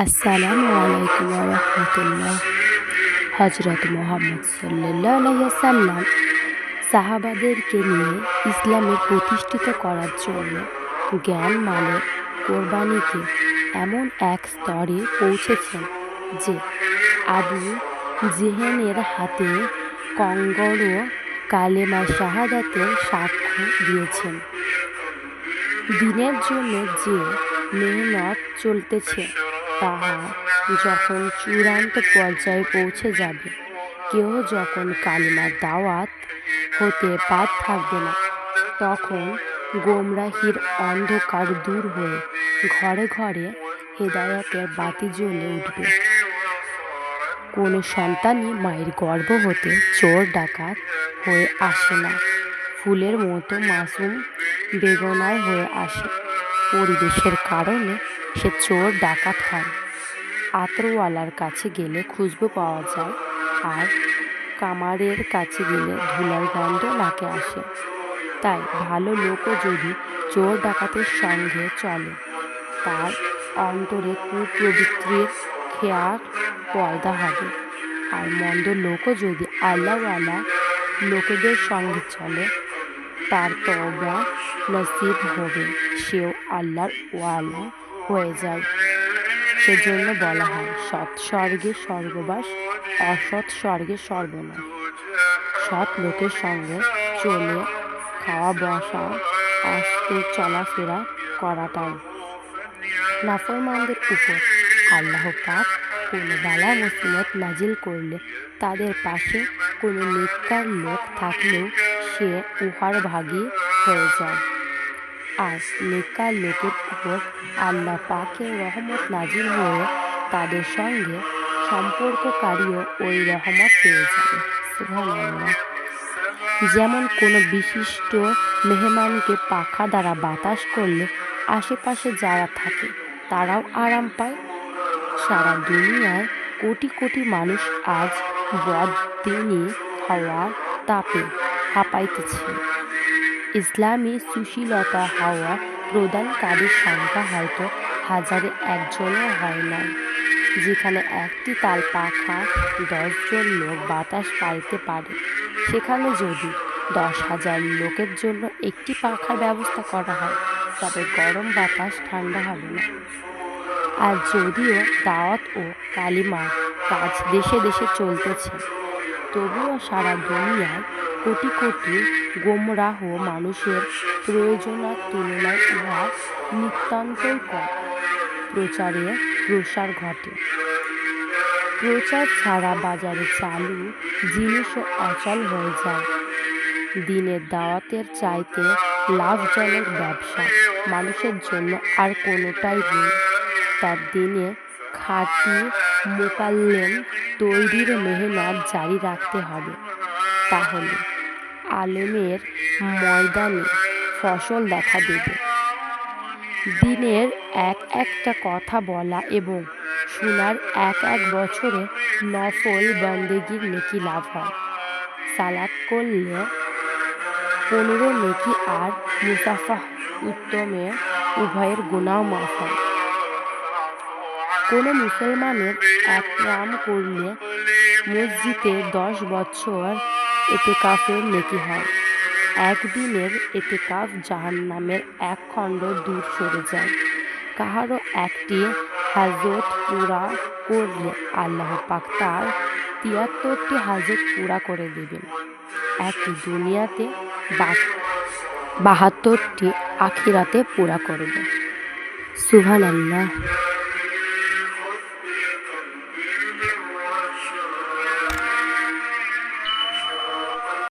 আসসালামু আলাইকুম ওয়া রাহমাতুল্লাহ। হযরত মুহাম্মদ সাল্লাল্লাহু আলাইহি ওয়াসাল্লাম সাহাবাদেরকে নিয়ে ইসলামে প্রতিষ্ঠিত করার জন্য জ্ঞান মালের কোরবানিকে এমন এক স্তরে পৌঁছেছেন যে আবু জেহেলের হাতে কঙ্গরও কালেমা শাহাদাতের সাক্ষ্য দিয়েছেন। দ্বীনের জন্য যে মেহনত চলতেছে তাহা যখন চূড়ান্ত পর্যায়ে পৌঁছে যাবে, কেউ যখন কালিমার দাওয়াত হতে বাদ থাকবে না, তখন গোমরাহির অন্ধকার দূর হয়ে ঘরে ঘরে হেদায়েতের বাতি জ্বলে উঠবে। কোনো সন্তানই মায়ের গর্ভ হতে চোর ডাকাত হয়ে আসে না, ফুলের মতো মাসুম বেগনার হয়ে আসে। পরিবেশের কারণে সে চোর ডাকাত হয়। আতরওয়ালার কাছে গেলে খুশবু পাওয়া যায়, আর কামারের কাছে গেলে ধুলার গন্ধ নাকে আসে। তাই ভালো লোকও যদি চোর ডাকাতের সঙ্গে চলে, তার অন্তরে কুপ্রবৃত্তির খেয়াল পয়দা হবে। আর মন্দ লোকও যদি আল্লাহওয়ালা লোকেদের সঙ্গে চলে, তার তওবা নসিব হবে, সেও আল্লাহর ওয়ালা হয়ে যায়। সেজন্য বলা হয়, সৎ স্বর্গে স্বর্গবাস, অসৎ স্বর্গে সর্বনাশ। সৎ লোকের সঙ্গে চলে খাওয়া বসা, আস্তে চলাফেরা করাটাই। নাফরমানদের উপর আল্লাহ পাক কোনো বালা মুসিবত নাজিল করলে তাদের পাশে কোনো নেককার লোক থাকলেও সে উহার ভাগী হয়ে যায়। আর নেককার লোকের উপর আল্লাহ পাকের রহমত নাজিল হয়ে তাদের সঙ্গে সম্পর্ককারীও ওই রহমত পেয়ে যাবে। সুবহানাল্লাহ। যেমন কোনো বিশিষ্ট মেহমানকে পাখা দ্বারা বাতাস করলে আশেপাশে যারা থাকে তারাও আরাম পায়। সারা দুনিয়ায় কোটি কোটি মানুষ আজ বদদিনী হাওয়ার তাপে হাঁপাইতেছে। ইসলামী সুশীলতা হাওয়া প্রদানকারীর সংখ্যা হয়তো হাজারে একজনও হয় না। যেখানে একটি তাল পাখা 10 জন লোক বাতাস পাইতে পারে, সেখানে যদি 10,000 লোকের জন্য একটি পাখার ব্যবস্থা করা হয়, তবে গরম বাতাস ঠান্ডা হবে না। আর যদিও দাওয়াত ও কালিমার কাজ দেশে দেশে চলতেছে, তবুও সারা দুনিয়ায় কোটি কোটি গোমরাহ মানুষের প্রয়োজনের তুলনায় উহা নিতান্তই কম। প্রচারের প্রসার ঘটে। প্রচার ছাড়া বাজারে চালু জিনিসও অচল হয়ে যায়। দ্বীনের দাওয়াতের চাইতে লাভজনক ব্যবসা মানুষের জন্য আর কোনোটাই নেই। তার দিনে খাঁটি মোকাল্লেম তৈরির মেহনত জারি রাখতে হবে, তাহলে আলেমের ময়দানে ফসল দেখা দেবে। দিনের একটা কথা বলা এবং শোনার এক বছরে নফল বন্দেগীর নেকি লাভ হয়। সালাত করলে 15 নেকি, আর মুসাফাহ উত্তমে উভয়ের গুনাহ মাফ হয়। কোনো মুসলমানের একরাম করলে মসজিদে 10 বছর এতেকাফের নেকি হয়। একদিনের এতেকাফ জাহান্নামের এক খণ্ড দূর সরে যায়। কাহারও একটি হাজত পুরা করলে আল্লাহ পাক তার 73টি হাজত পুরা করে দেবেন। একটি দুনিয়াতে 72টি আখিরাতে পুরা করবে। সুবহানাল্লাহ।